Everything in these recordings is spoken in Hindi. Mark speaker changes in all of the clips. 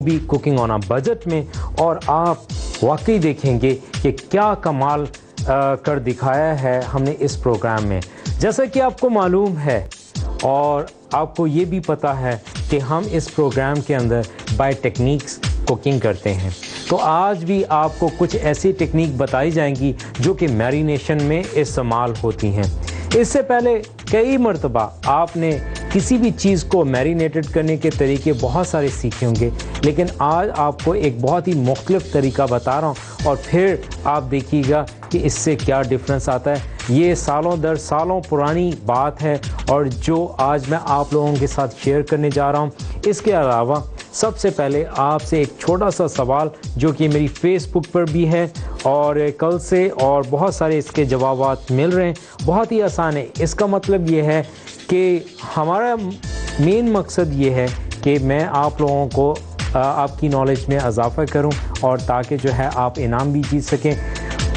Speaker 1: भी कुकिंग ऑन अ बजट में, और आप वाकई देखेंगे कि क्या कमाल कर दिखाया है हमने इस प्रोग्राम में। जैसा कि आपको मालूम है और आपको ये भी पता है कि हम इस प्रोग्राम के अंदर बाय टेक्निक्स कुकिंग करते हैं, तो आज भी आपको कुछ ऐसी टेक्निक बताई जाएंगी जो कि मैरिनेशन में इस्तेमाल होती हैं। इससे पहले कई मरतबा आपने किसी भी चीज़ को मैरिनेटेड करने के तरीके बहुत सारे सीखे होंगे, लेकिन आज आपको एक बहुत ही मुख्तलिफ तरीका बता रहा हूँ और फिर आप देखिएगा कि इससे क्या डिफरेंस आता है। ये सालों दर सालों पुरानी बात है और जो आज मैं आप लोगों के साथ शेयर करने जा रहा हूँ। इसके अलावा सबसे पहले आपसे एक छोटा सा सवाल जो कि मेरी फेसबुक पर भी है और कल से और बहुत सारे इसके जवाब मिल रहे हैं। बहुत ही आसान है। इसका मतलब ये है कि हमारा मेन मकसद ये है कि मैं आप लोगों को आपकी नॉलेज में इजाफा करूं और ताकि जो है आप इनाम भी जीत सकें।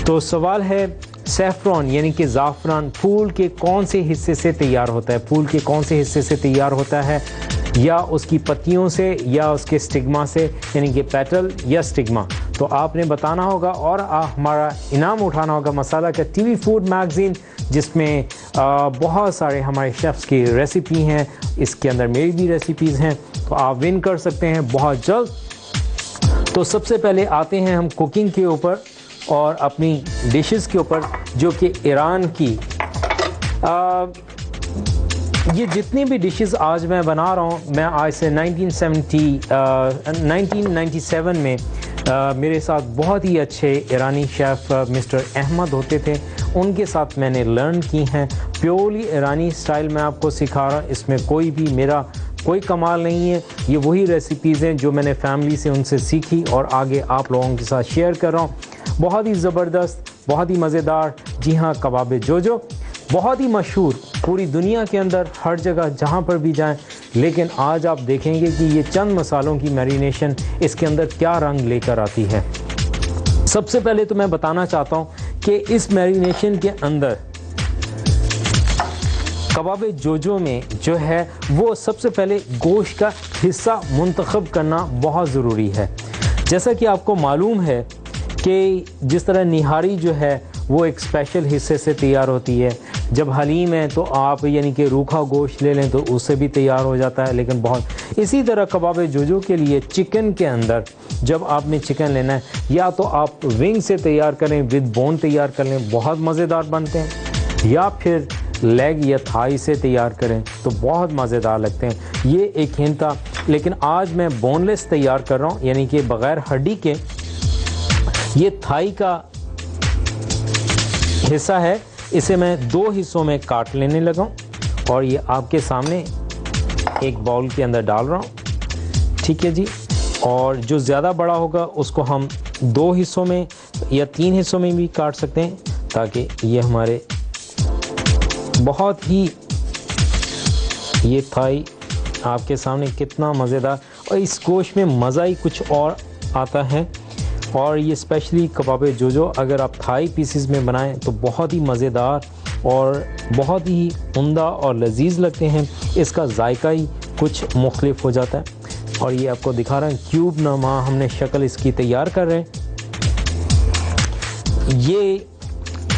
Speaker 1: तो सवाल है, सैफ़रॉन यानी कि ज़ाफ़रान फूल के कौन से हिस्से से तैयार होता है? फूल के कौन से हिस्से से तैयार होता है? या उसकी पत्तियों से या उसके स्टिग्मा से, यानी कि पेटल या स्टिग्मा? तो आपने बताना होगा और हमारा इनाम उठाना होगा मसाला का टीवी फूड मैगज़ीन, जिसमें बहुत सारे हमारे शेफ़्स की रेसिपी हैं। इसके अंदर मेरी भी रेसिपीज़ हैं, तो आप विन कर सकते हैं बहुत जल्द। तो सबसे पहले आते हैं हम कुकिंग के ऊपर और अपनी डिशेस के ऊपर, जो कि ईरान की ये जितनी भी डिशेस आज मैं बना रहा हूँ, मैं आज से 1997 में मेरे साथ बहुत ही अच्छे ईरानी शेफ़ मिस्टर अहमद होते थे, उनके साथ मैंने लर्न की हैं। प्योरली ईरानी स्टाइल मैं आपको सिखा रहा हूँ, इसमें कोई भी मेरा कोई कमाल नहीं है। ये वही रेसिपीज़ हैं जो मैंने फैमिली से उनसे सीखी और आगे आप लोगों के साथ शेयर कर रहा हूँ। बहुत ही ज़बरदस्त, बहुत ही मज़ेदार। जी हाँ, कबाब जोजो बहुत ही मशहूर पूरी दुनिया के अंदर, हर जगह जहाँ पर भी जाएं। लेकिन आज आप देखेंगे कि ये चंद मसालों की मैरिनेशन इसके अंदर क्या रंग लेकर आती है। सबसे पहले तो मैं बताना चाहता हूँ कि इस मैरिनेशन के अंदर कबाब जोजो में जो है वो सबसे पहले गोश्त का हिस्सा मुंतखब करना बहुत ज़रूरी है। जैसा कि आपको मालूम है कि जिस तरह निहारी जो है वो एक स्पेशल हिस्से से तैयार होती है। जब हलीम है तो आप यानी कि रूखा गोश्त ले लें तो उससे भी तैयार हो जाता है, लेकिन बहुत इसी तरह कबाब जोजो के लिए चिकन के अंदर जब आपने चिकन लेना है, या तो आप विंग से तैयार करें, विद बोन तैयार कर लें, बहुत मज़ेदार बनते हैं, या फिर लेग या थाई से तैयार करें तो बहुत मज़ेदार लगते हैं। ये एक हिंट था, लेकिन आज मैं बोनलेस तैयार कर रहा हूँ, यानी कि बग़ैर हड्डी के। ये थाई का हिस्सा है, इसे मैं दो हिस्सों में काट लेने लगा हूँ और ये आपके सामने एक बाउल के अंदर डाल रहा हूँ, ठीक है जी। और जो ज़्यादा बड़ा होगा उसको हम दो हिस्सों में या तीन हिस्सों में भी काट सकते हैं, ताकि ये हमारे बहुत ही, ये थाई आपके सामने कितना मज़ेदार, और इस गोश्त में मज़ा ही कुछ और आता है। और ये स्पेशली कबाब जोजो अगर आप थाई पीसेस में बनाएं तो बहुत ही मज़ेदार और बहुत ही उम्दा और लजीज लगते हैं। इसका जायका ही कुछ मुख्तलिफ हो जाता है। और ये आपको दिखा रहे हैं क्यूब नमा हमने शक्ल इसकी तैयार कर रहे हैं। ये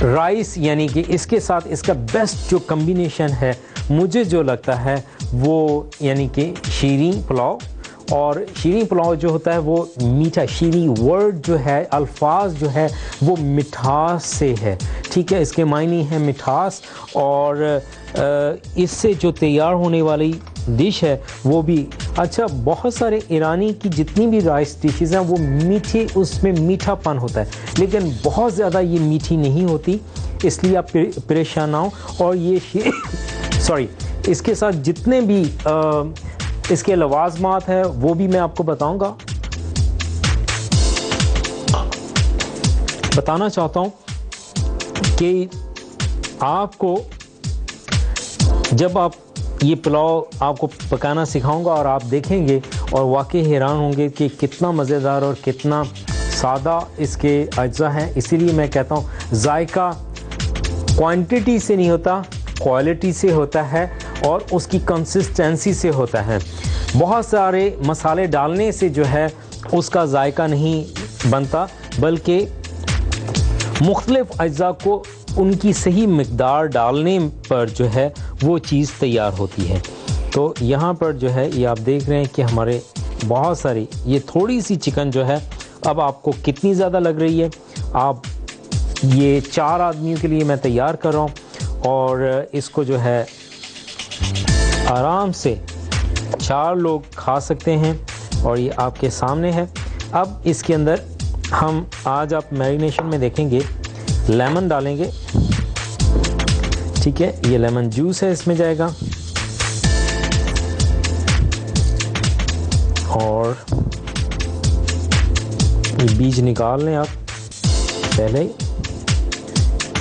Speaker 1: राइस यानी कि इसके साथ इसका बेस्ट जो कम्बिनेशन है मुझे जो लगता है वो यानी कि शीरीं पुलाव। और शीरीं पुलाव जो होता है वो मीठा, शीरीं वर्ड जो है, अल्फाज जो है वो मिठास से है, ठीक है, इसके मायने हैं मिठास। और इससे जो तैयार होने वाली डिश है वो भी अच्छा। बहुत सारे ईरानी की जितनी भी राइस डिशेज़ हैं वो मीठे, उसमें मीठापन होता है, लेकिन बहुत ज़्यादा ये मीठी नहीं होती, इसलिए आप परेशान ना हो। और ये सॉरी, इसके साथ जितने भी इसके लवाजमात है वो भी मैं आपको बताना चाहता हूँ कि आपको जब आप ये पुलाव आपको पकाना सिखाऊंगा और आप देखेंगे और वाकई हैरान होंगे कि कितना मज़ेदार और कितना सादा इसके अज्जा हैं। इसीलिए मैं कहता हूँ जायका क्वांटिटी से नहीं होता, क्वालिटी से होता है। और उसकी कंसिस्टेंसी से होता है। बहुत सारे मसाले डालने से जो है उसका जायका नहीं बनता, बल्कि मुख्तलिफ अज्जा को उनकी सही मिक़दार डालने पर जो है वो चीज़ तैयार होती है। तो यहाँ पर जो है ये आप देख रहे हैं कि हमारे बहुत सारी, ये थोड़ी सी चिकन जो है, अब आपको कितनी ज़्यादा लग रही है, आप ये 4 आदमियों के लिए मैं तैयार कर रहा हूँ और इसको जो है आराम से 4 लोग खा सकते हैं और ये आपके सामने है। अब इसके अंदर हम आज आप मैरिनेशन में देखेंगे लेमन डालेंगे, ठीक है, ये लेमन जूस है इसमें जाएगा और ये बीज निकाल लें आप पहले ही,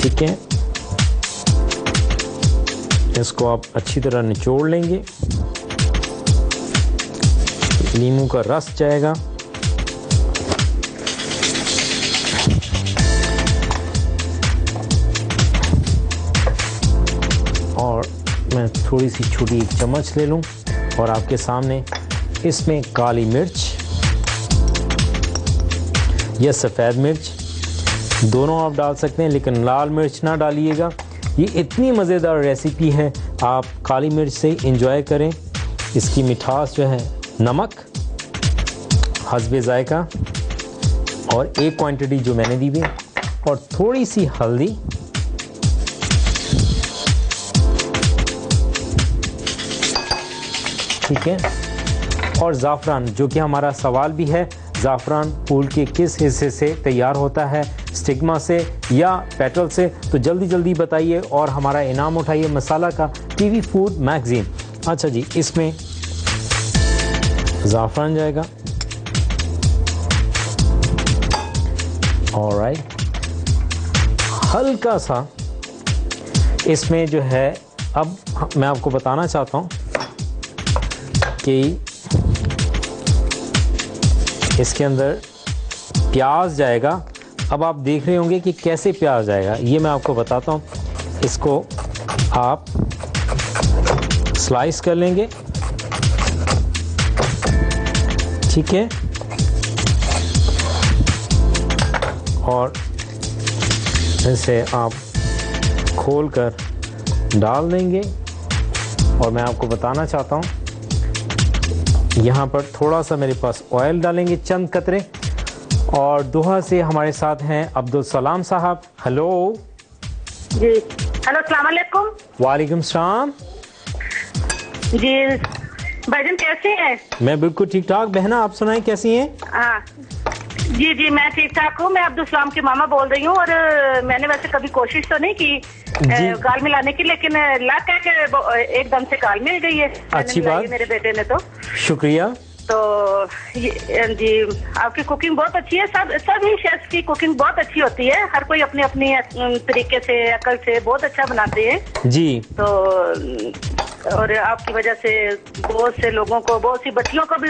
Speaker 1: ठीक है। इसको आप अच्छी तरह निचोड़ लेंगे, नींबू का रस जाएगा और मैं थोड़ी सी छोटी एक चम्मच ले लूं और आपके सामने इसमें काली मिर्च या सफ़ेद मिर्च दोनों आप डाल सकते हैं, लेकिन लाल मिर्च ना डालिएगा। ये इतनी मज़ेदार रेसिपी है, आप काली मिर्च से इंजॉय करें। इसकी मिठास जो है, नमक हस्बे जायका और एक क्वांटिटी जो मैंने दी हुई और थोड़ी सी हल्दी, ठीक है, और ज़ाफ़रान, जो कि हमारा सवाल भी है, ज़ाफ़रान फूल के किस हिस्से से तैयार होता है, स्टिग्मा से या पेटल से? तो जल्दी जल्दी बताइए और हमारा इनाम उठाइए मसाला का टीवी फूड मैगज़ीन। अच्छा जी, इसमें ज़ाफ़रान जाएगा, ऑलराइट, हल्का सा इसमें जो है, अब मैं आपको बताना चाहता हूँ कि इसके अंदर प्याज जाएगा। अब आप देख रहे होंगे कि कैसे प्याज जाएगा, ये मैं आपको बताता हूँ। इसको आप स्लाइस कर लेंगे, ठीक है, और इसे आप खोल कर डाल देंगे। और मैं आपको बताना चाहता हूँ, यहाँ पर थोड़ा सा मेरे पास ऑयल डालेंगे, चंद कतरे। और दोहा से हमारे साथ हैं अब्दुल सलाम साहब। हेलो
Speaker 2: जी, हेलो, अस्सलाम वालेकुम।
Speaker 1: वालेकुम सलाम
Speaker 2: जी, भाईजान कैसे हैं?
Speaker 1: मैं बिल्कुल ठीक ठाक। बहना आप सुनाएं, कैसी हैं?
Speaker 2: हाँ जी जी, मैं ठीक ठाक हूँ। मैं अब्दुल सलाम की मामा बोल रही हूँ और मैंने वैसे कभी कोशिश तो नहीं की गाल मिलाने की, लेकिन लक है कि एकदम से गाल मिल गई है।
Speaker 1: अच्छी बात,
Speaker 2: मेरे बेटे ने। तो
Speaker 1: शुक्रिया।
Speaker 2: तो जी, आपकी कुकिंग बहुत अच्छी है। सभी शेफ्स की कुकिंग बहुत अच्छी होती है। हर कोई अपने अपने तरीके से, अकल से बहुत अच्छा बनाते हैं
Speaker 1: जी।
Speaker 2: तो और आपकी वजह से बहुत से लोगों को, बहुत सी बच्चियों को भी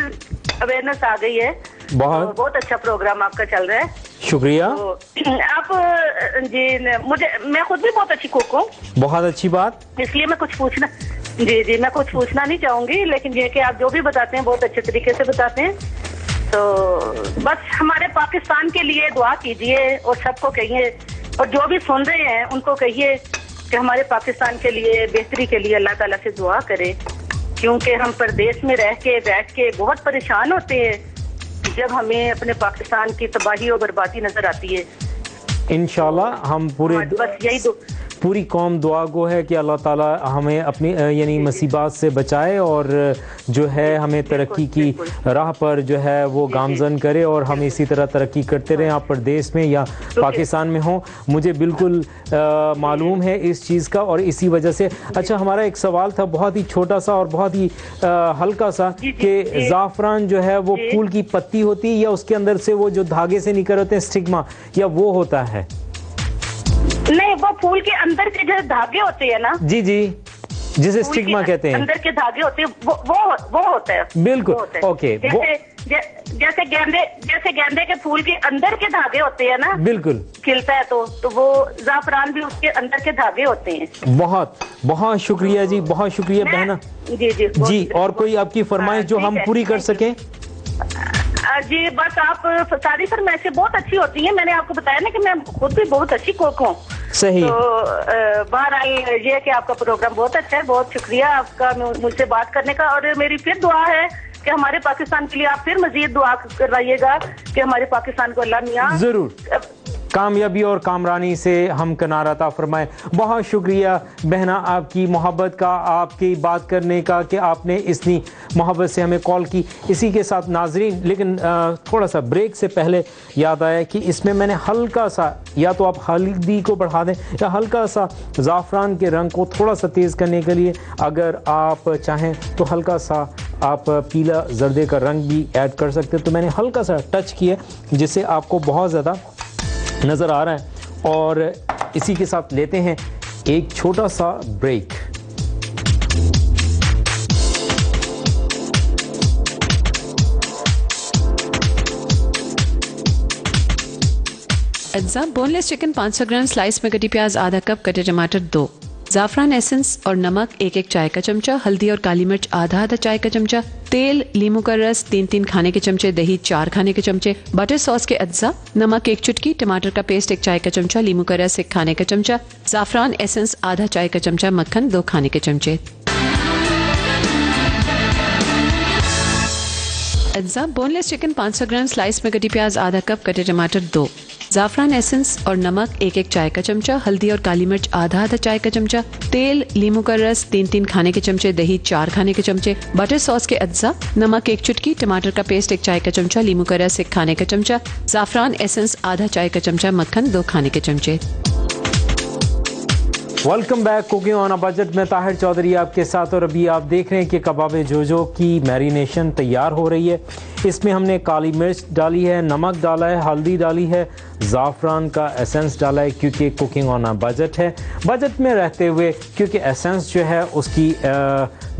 Speaker 2: अवेयरनेस आ गई है। बहुत अच्छा प्रोग्राम आपका चल रहा है,
Speaker 1: शुक्रिया।
Speaker 2: तो आप जी, मैं खुद भी बहुत अच्छी कुक हूँ।
Speaker 1: बहुत अच्छी बात।
Speaker 2: इसलिए मैं कुछ पूछना, जी जी, मैं कुछ पूछना नहीं चाहूंगी, लेकिन ये कि आप जो भी बताते हैं बहुत अच्छे तरीके से बताते हैं। तो बस हमारे पाकिस्तान के लिए दुआ कीजिए और सबको कहिए, और जो भी सुन रहे हैं उनको कहिए कि हमारे पाकिस्तान के लिए, बेहतरी के लिए अल्लाह ताला से दुआ करें, क्योंकि हम परदेश में रह के, बैठ के बहुत परेशान होते हैं जब हमें अपने पाकिस्तान की तबाही और बर्बादी नजर आती है।
Speaker 1: इंशाल्लाह हम
Speaker 2: बस यही
Speaker 1: पूरी कौम दुआ गो है कि अल्लाह ताला हमें अपनी यानी मुसीबत से बचाए और जो है हमें तरक्की की राह पर जो है वो गामजन करे और हम इसी तरह तरक्की करते रहें, आप प्रदेश में या पाकिस्तान में हो। मुझे बिल्कुल मालूम है इस चीज़ का, और इसी वजह से। अच्छा, हमारा एक सवाल था बहुत ही छोटा सा और बहुत ही हल्का सा, कि ज़ाफ़रान जो है वो फूल की पत्ती होती है या उसके अंदर से वो जो धागे से निकल होते हैं स्टिग्मा, या वो होता है?
Speaker 2: नहीं, वो फूल के अंदर के जो धागे होते हैं ना,
Speaker 1: जी जी, जिसे स्टिग्मा कहते हैं,
Speaker 2: अंदर के धागे होते हैं, वो होता है।
Speaker 1: बिल्कुल, ओके।
Speaker 2: जैसे गेंदे के फूल के अंदर के धागे होते हैं ना,
Speaker 1: बिल्कुल
Speaker 2: खिलता है तो वो जाफरान भी उसके अंदर के धागे होते हैं।
Speaker 1: बहुत बहुत शुक्रिया जी, बहुत शुक्रिया बहना। जी, और कोई आपकी फरमाइश जो हम पूरी कर सकें?
Speaker 2: जी बस आप सारी फरमाइशें बहुत अच्छी होती हैं। मैंने आपको बताया ना कि मैं खुद भी बहुत अच्छी कुक हूँ।
Speaker 1: सही।
Speaker 2: तो बहरहाल ये है कि आपका प्रोग्राम बहुत अच्छा है। बहुत शुक्रिया आपका मुझसे बात करने का, और मेरी फिर दुआ है कि हमारे पाकिस्तान के लिए आप फिर मजीद दुआ करवाइएगा कि हमारे पाकिस्तान को अल्लाह मियां
Speaker 1: जरूर कामयाबी और कामरानी से हम किनारा अता फरमाए। बहुत शुक्रिया बहना आपकी मोहब्बत का, आपकी बात करने का, कि आपने इतनी मोहब्बत से हमें कॉल की। इसी के साथ नाजरीन, लेकिन थोड़ा सा ब्रेक से पहले याद आया कि इसमें मैंने हल्का सा, या तो आप हल्दी को बढ़ा दें या हल्का सा ज़ाफ़रान के रंग को थोड़ा सा तेज़ करने के लिए अगर आप चाहें तो हल्का सा आप पीला जर्दे का रंग भी ऐड कर सकते हैं। तो मैंने हल्का सा टच किया जिससे आपको बहुत ज़्यादा नज़र आ रहा है। और इसी के साथ लेते हैं एक छोटा सा ब्रेक।
Speaker 3: अज्जा बोनलेस चिकन 500 ग्राम, स्लाइस में कटी प्याज आधा कप, कटे टमाटर 2, जाफरान एसेंस और नमक 1-1 चाय का चमचा, हल्दी और काली मिर्च आधा-आधा चाय का चमचा, तेल, लीमू का रस 3-3 खाने के चमचे, दही 4 खाने के चमचे, बटर सॉस के अज्जा, नमक 1 चुटकी, टमाटर का पेस्ट 1 चाय का चमचा, लीमू का रस 1 खाने का चमचा, जाफरान एसेंस आधा चाय का चमचा, मक्खन 2 खाने के चमचे। अज्जा बोनलेस चिकन 500 ग्राम, स्लाइस में कटी प्याज आधा कप, कटे टमाटर 2, जाफरान एसेंस और नमक 1-1 चाय का चमचा, हल्दी और काली मिर्च आधा-आधा चाय का चमचा, तेल, लीमू का रस 3-3 खाने के चमचे, दही 4 खाने के चमचे, बटर सॉस के अज्जा, नमक 1 चुटकी, टमाटर का पेस्ट 1 चाय का चमचा, लीमू का रस 1 खाने का चमचा, जाफरान एसेंस आधा चाय का चमचा, मक्खन 2 खाने के चमचे।
Speaker 1: Welcome back cooking on a budget में ताहिर चौधरी आपके साथ। और अभी आप देख रहे हैं कि कबाब जोजो की मैरिनेशन तैयार हो रही है। इसमें हमने काली मिर्च डाली है, नमक डाला है, हल्दी डाली है, ज़ाफ़रान का एसेंस डाला है, क्योंकि कुकिंग ऑन अ बजट है। बजट में रहते हुए, क्योंकि एसेंस जो है उसकी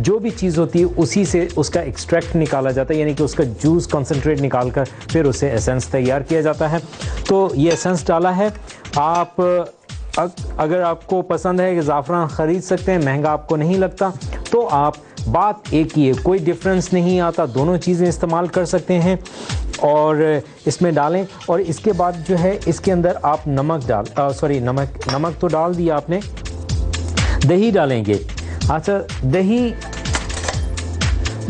Speaker 1: जो भी चीज़ होती है उसी से उसका एक्सट्रैक्ट निकाला जाता है, यानी कि उसका जूस कंसनट्रेट निकाल कर फिर उसे एसेंस तैयार किया जाता है। तो ये एसेंस डाला है। आप अगर आपको पसंद है कि ज़ाफ़रान ख़रीद सकते हैं, महंगा आपको नहीं लगता, तो आप बात एक ही है, कोई डिफरेंस नहीं आता, दोनों चीज़ें इस्तेमाल कर सकते हैं और इसमें डालें। और इसके बाद जो है इसके अंदर आप नमक तो डाल दिया आपने, दही डालेंगे। अच्छा, दही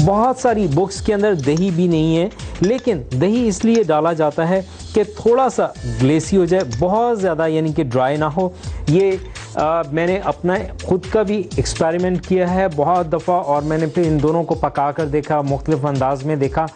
Speaker 1: बहुत सारी बुक्स के अंदर दही भी नहीं है, लेकिन दही इसलिए डाला जाता है कि थोड़ा सा ग्लेसी हो जाए, बहुत ज़्यादा यानी कि ड्राई ना हो। ये मैंने अपना खुद का भी एक्सपेरिमेंट किया है बहुत दफ़ा, और मैंने फिर इन दोनों को पका कर देखा, मुख्तलिफ अंदाज में देखा।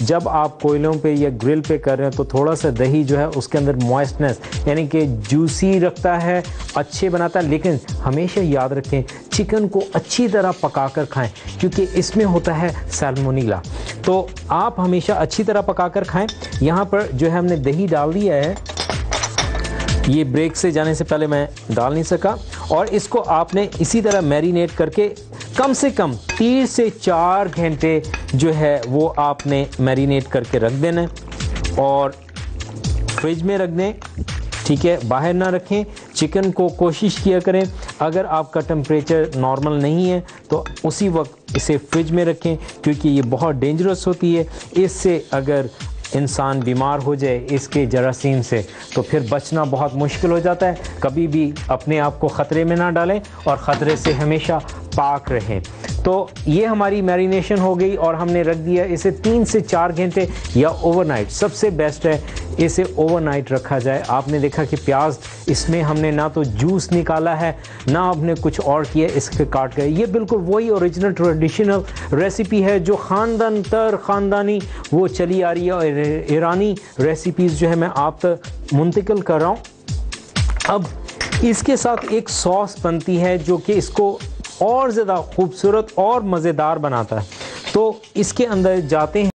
Speaker 1: जब आप कोयलों पे या ग्रिल पे कर रहे हैं तो थोड़ा सा दही जो है उसके अंदर मॉइस्टनेस यानी कि जूसी रखता है, अच्छे बनाता है। लेकिन हमेशा याद रखें, चिकन को अच्छी तरह पका कर खाएं, क्योंकि इसमें होता है सैल्मोनेला। तो आप हमेशा अच्छी तरह पका कर खाएं। यहाँ पर जो है हमने दही डाल दिया है, ये ब्रेक से जाने से पहले मैं डाल नहीं सका। और इसको आपने इसी तरह मैरिनेट करके कम से कम 3 से 4 घंटे जो है वो आपने मैरिनेट करके रख देना है और फ्रिज में रख दें, ठीक है, बाहर ना रखें। चिकन को कोशिश किया करें, अगर आपका टेम्परेचर नॉर्मल नहीं है तो उसी वक्त इसे फ्रिज में रखें, क्योंकि ये बहुत डेंजरस होती है। इससे अगर इंसान बीमार हो जाए इसके जरासीम से तो फिर बचना बहुत मुश्किल हो जाता है। कभी भी अपने आप को ख़तरे में ना डालें और ख़तरे से हमेशा पाक रहें। तो ये हमारी मैरिनेशन हो गई और हमने रख दिया इसे 3 से 4 घंटे या ओवरनाइट। सबसे बेस्ट है इसे ओवरनाइट रखा जाए। आपने देखा कि प्याज इसमें हमने ना तो जूस निकाला है ना हमने कुछ और किया, इसके काट गए। ये बिल्कुल वही ओरिजिनल ट्रेडिशनल रेसिपी है जो ख़ानदानी वो चली आ रही है, और ईरानी रेसिपीज़ जो है मैं आप तक मुंतकिल कर रहा हूँ। अब इसके साथ एक सॉस बनती है जो कि इसको और ज़्यादा खूबसूरत और मज़ेदार बनाता है। तो इसके अंदर जाते हैं